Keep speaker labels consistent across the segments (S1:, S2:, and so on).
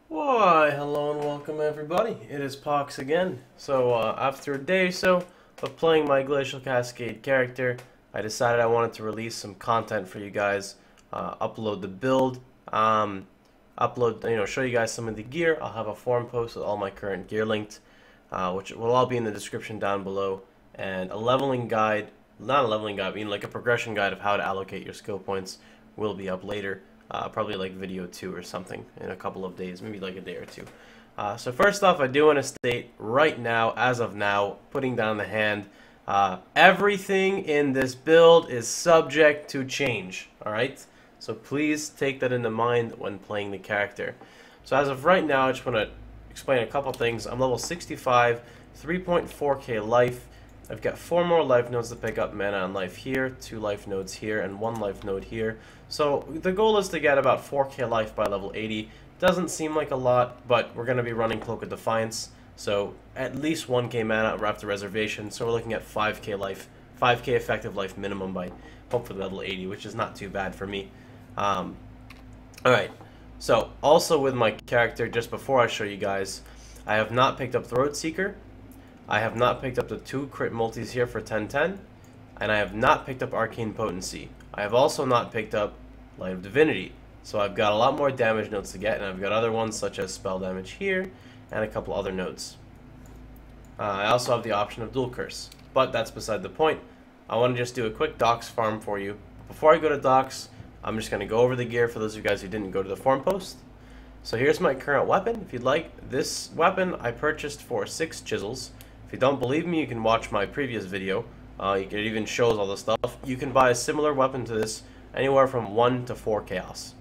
S1: Why, hello and welcome everybody. It is Pohx again. So, after a day or so of playing my Glacial Cascade character, I decided I wanted to release some content for you guys, upload the build, show you guys some of the gear. I'll have a forum post with all my current gear linked, which will all be in the description down below, and a leveling guide, not a leveling guide, like a progression guide of how to allocate your skill points will be up later. Probably like video 2 or something in a couple of days, maybe like a day or two. So first off, I do want to state right now, as of now, putting down the hand, everything in this build is subject to change, alright? So please take that into mind when playing the character. So as of right now, I just want to explain a couple things. I'm level 65, 3.4k life. I've got 4 more life nodes to pick up mana and life here, 2 life nodes here, and 1 life node here. So the goal is to get about 4k life by level 80. Doesn't seem like a lot, but we're going to be running Cloak of Defiance, so at least 1k mana after reservation, so we're looking at 5k life, 5k effective life minimum by hopefully level 80, which is not too bad for me. Alright, so also with my character, just before I show you guys, I have not picked up Throat Seeker. I have not picked up the 2 crit multis here for 10/10, and I have not picked up Arcane Potency. I have also not picked up Light of Divinity, so I've got a lot more damage nodes to get, and I've got other ones such as Spell Damage here, and a couple other nodes. I also have the option of Dual Curse, but that's beside the point. I want to just do a quick Docks farm for you. Before I go to Docks, I'm just going to go over the gear for those of you guys who didn't go to the forum post. So here's my current weapon. If you'd like, this weapon I purchased for 6 chisels. If you don't believe me, you can watch my previous video. It even shows all the stuff. You can buy a similar weapon to this anywhere from 1 to 4 chaos.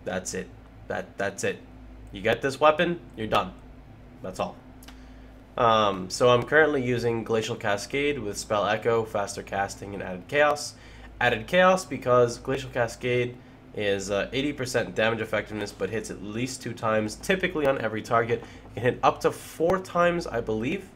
S1: That's it. That's it. You get this weapon, you're done. That's all. So I'm currently using Glacial Cascade with Spell Echo, faster casting, and added chaos. Added chaos because Glacial Cascade is 80% damage effectiveness, but hits at least 2 times, typically on every target. It can hit up to 4 times, I believe.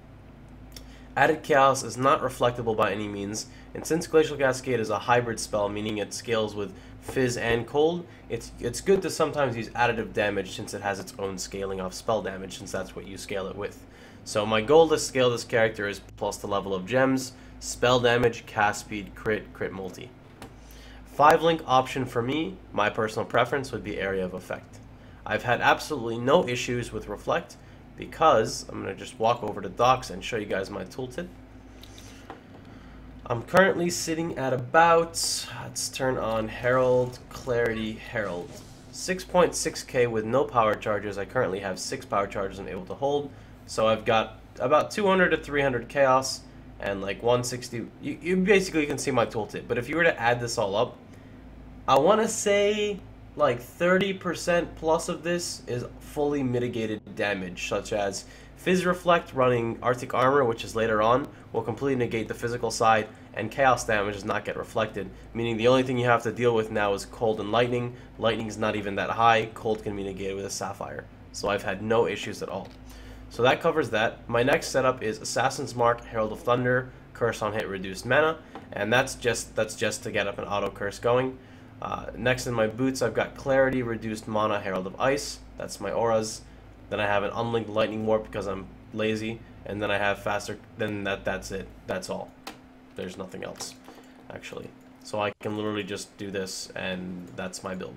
S1: Added Chaos is not reflectable by any means, and since Glacial Cascade is a hybrid spell, meaning it scales with Fizz and Cold, it's good to sometimes use additive damage since it has its own scaling off spell damage, since that's what you scale it with. So my goal to scale this character is plus the level of gems, spell damage, cast speed, crit multi. 5-link option for me, my personal preference would be Area of Effect. I've had absolutely no issues with Reflect, because I'm going to just walk over to Docks and show you guys my tooltip. I'm currently sitting at about, let's turn on Herald, Clarity, Herald. 6.6k with no power charges. I currently have 6 power charges I'm able to hold. So I've got about 200 to 300 chaos and like 160. You basically can see my tooltip. But if you were to add this all up, I want to say like 30% plus of this is fully mitigated damage, such as Fizz Reflect running Arctic Armor, which is later on, will completely negate the physical side, and Chaos damage does not get reflected, meaning the only thing you have to deal with now is Cold and Lightning. Lightning's not even that high, Cold can be negated with a Sapphire, so I've had no issues at all. So that covers that. My next setup is Assassin's Mark, Herald of Thunder, Curse on Hit, Reduced Mana, and that's just to get up an auto curse going. Next in my boots, I've got Clarity, Reduced Mana, Herald of Ice. That's my auras. Then I have an Unlinked Lightning Warp because I'm lazy. And then I have faster. Then that's it. That's all. There's nothing else, actually. So I can literally just do this, and that's my build.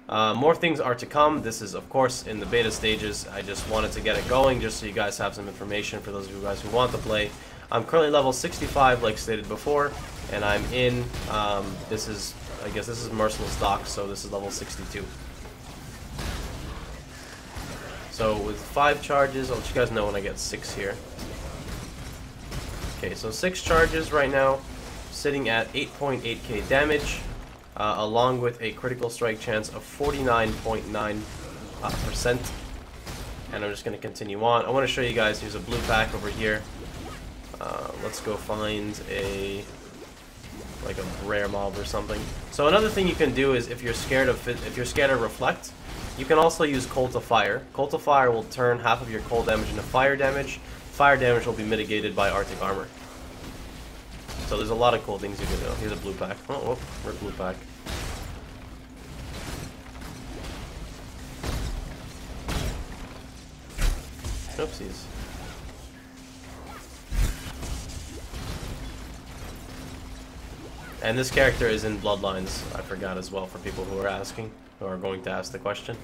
S1: More things are to come. This is, of course, in the beta stages. I just wanted to get it going just so you guys have some information for those of you guys who want to play. I'm currently level 65, like stated before, and I'm in, I guess this is Merciless Docks, so this is level 62. So with 5 charges, I'll let you guys know when I get 6 here. Okay, so 6 charges right now, sitting at 8.8k damage, along with a critical strike chance of 49.9%. And I'm just going to continue on. I want to show you guys, here's a blue pack over here. Let's go find a rare mob or something. So another thing you can do is if you're scared of Reflect, you can also use Cold to Fire. Cold to Fire will turn half of your cold damage into fire damage. Fire damage will be mitigated by Arctic Armor. So there's a lot of cool things you can do. Here's a blue pack. Oh, whoop, we're blue pack. Oopsies. And this character is in Bloodlines, I forgot as well, for people who are asking, who are going to ask the question.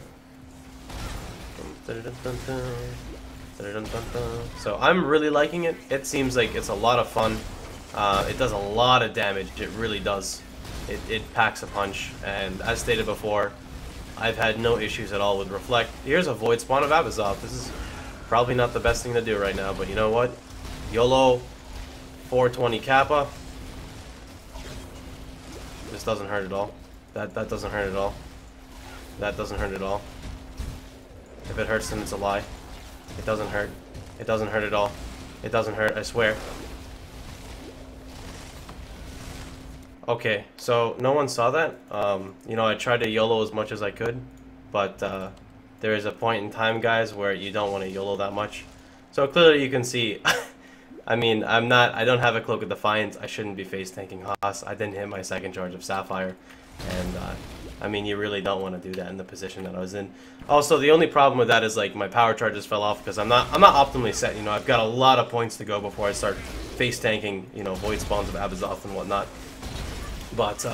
S1: So I'm really liking it. It seems like it's a lot of fun. It does a lot of damage, it really does. It packs a punch, and as stated before, I've had no issues at all with Reflect. Here's a Void Spawn of Abazoth. This is probably not the best thing to do right now, but you know what? YOLO, 420 Kappa. This doesn't hurt at all. That doesn't hurt at all. That doesn't hurt at all. If it hurts, then it's a lie. It doesn't hurt. It doesn't hurt at all. It doesn't hurt, I swear. Okay, so no one saw that. You know, I tried to YOLO as much as I could, but there is a point in time, guys, where you don't want to YOLO that much. So clearly you can see, I mean, I don't have a Cloak of Defiance. I shouldn't be face tanking Haas. I didn't hit my second charge of Sapphire, and I mean, you really don't want to do that in the position that I was in. Also, the only problem with that is like my power charges fell off because I'm not optimally set. You know, I've got a lot of points to go before I start face tanking, you know, Void Spawns of Abazoth and whatnot. But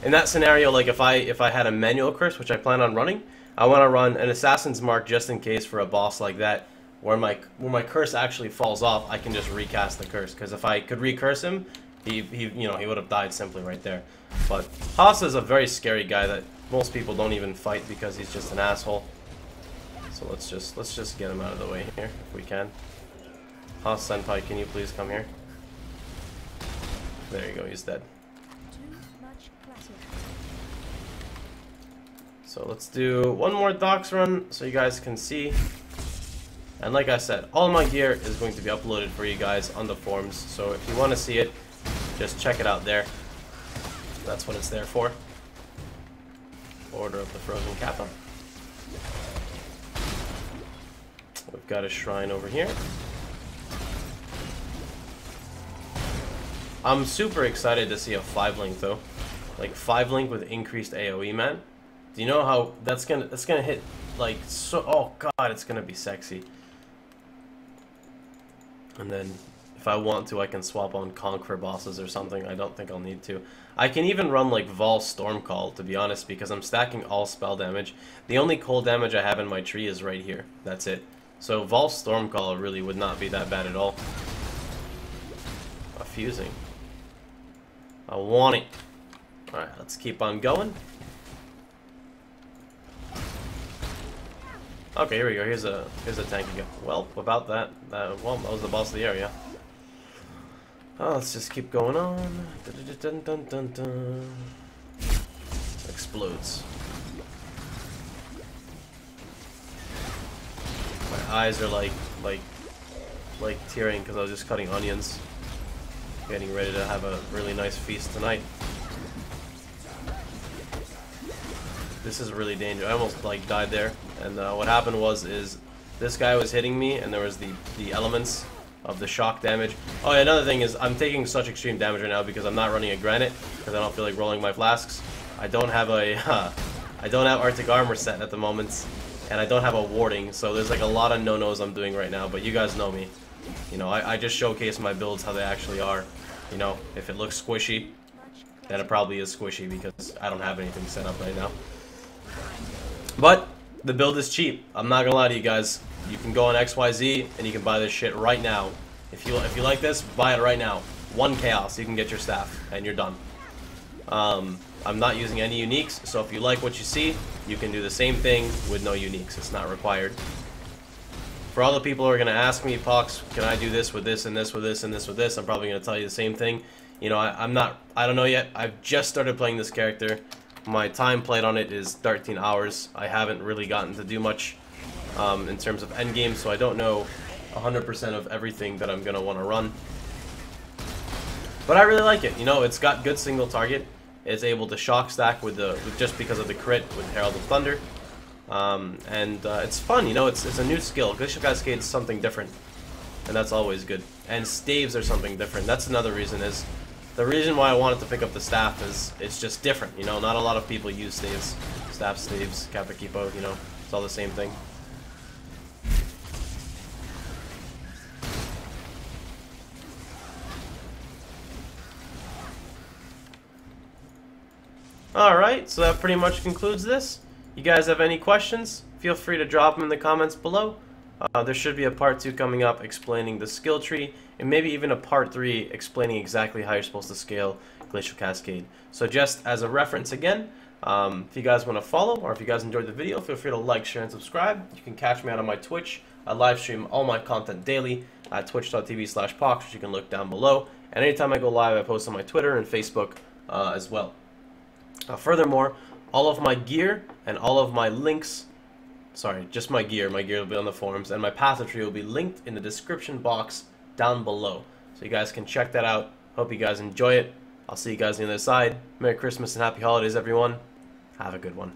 S1: in that scenario, like if I had a manual curse, which I plan on running, I want to run an Assassin's Mark just in case for a boss like that, where my curse actually falls off. I can just recast the curse, because if I could recurse him, he would have died simply right there. But Haas is a very scary guy that most people don't even fight because he's just an asshole. So let's just get him out of the way here if we can. Haas Senpai, can you please come here? There you go, he's dead. So let's do one more docks run so you guys can see. And like I said, all my gear is going to be uploaded for you guys on the forums. So if you want to see it, just check it out there. That's what it's there for. Order of the Frozen Kappa. We've got a shrine over here. I'm super excited to see a 5-link though. Like 5-link with increased AoE, man. Do you know how that's gonna hit like so? Oh god, it's gonna be sexy. And then if I want to, I can swap on Conk for bosses or something. I don't think I'll need to. I can even run like Vol Stormcall, to be honest, because I'm stacking all spell damage. The only cold damage I have in my tree is right here. That's it. So Vol Stormcall really would not be that bad at all. A fusing. I want it. Alright, let's keep on going. Okay, here we go. Here's a tank again. Well, about that, well, that was the boss of the area. Oh, let's just keep going on. Dun, dun, dun, dun. Explodes. My eyes are like tearing because I was just cutting onions, getting ready to have a really nice feast tonight. This is really dangerous. I almost like died there, and what happened is this guy was hitting me, and there was the elements of the shock damage. Oh yeah, another thing is I'm taking such extreme damage right now because I'm not running a granite because I don't feel like rolling my flasks. I don't have a I don't have Arctic armor set at the moment, and I don't have a warding, so there's like a lot of no-nos I'm doing right now. But you guys know me, you know, I just showcase my builds how they actually are. You know, if it looks squishy, then it probably is squishy because I don't have anything set up right now. But the build is cheap. I'm not gonna lie to you guys. You can go on XYZ and you can buy this shit right now. If you like this, buy it right now. 1 chaos, you can get your staff and you're done. I'm not using any uniques, so if you like what you see, you can do the same thing with no uniques. It's not required. For all the people who are gonna ask me, Pohx, can I do this with this and this with this and this with this? I'm probably gonna tell you the same thing. You know, I don't know yet. I've just started playing this character. My time played on it is 13 hours. I haven't really gotten to do much in terms of endgame, so I don't know 100% of everything that I'm going to want to run. But I really like it. You know, it's got good single target. It's able to shock stack with just because of the crit with Herald of Thunder. It's fun, you know, it's a new skill. Glacial Cascade is something different, and that's always good. And staves are something different. That's another reason is... The reason why I wanted to pick up the staff is it's just different, you know. Not a lot of people use staves, staves, Kappa Kipo, you know. It's all the same thing. Alright, so that pretty much concludes this. You guys have any questions? Feel free to drop them in the comments below. There should be a part 2 coming up explaining the skill tree, and maybe even a part 3 explaining exactly how you're supposed to scale Glacial Cascade. So just as a reference again, if you guys want to follow, or if you guys enjoyed the video, feel free to like, share, and subscribe. You can catch me out on my Twitch. I live stream all my content daily at twitch.tv/Pohx, which you can look down below. And anytime I go live, I post on my Twitter and Facebook as well. Furthermore, all of my gear and all of my links, sorry, just my gear will be on the forums, and my passive tree will be linked in the description box down below. So you guys can check that out. Hope you guys enjoy it. I'll see you guys on the other side. Merry Christmas and Happy Holidays, everyone. Have a good one.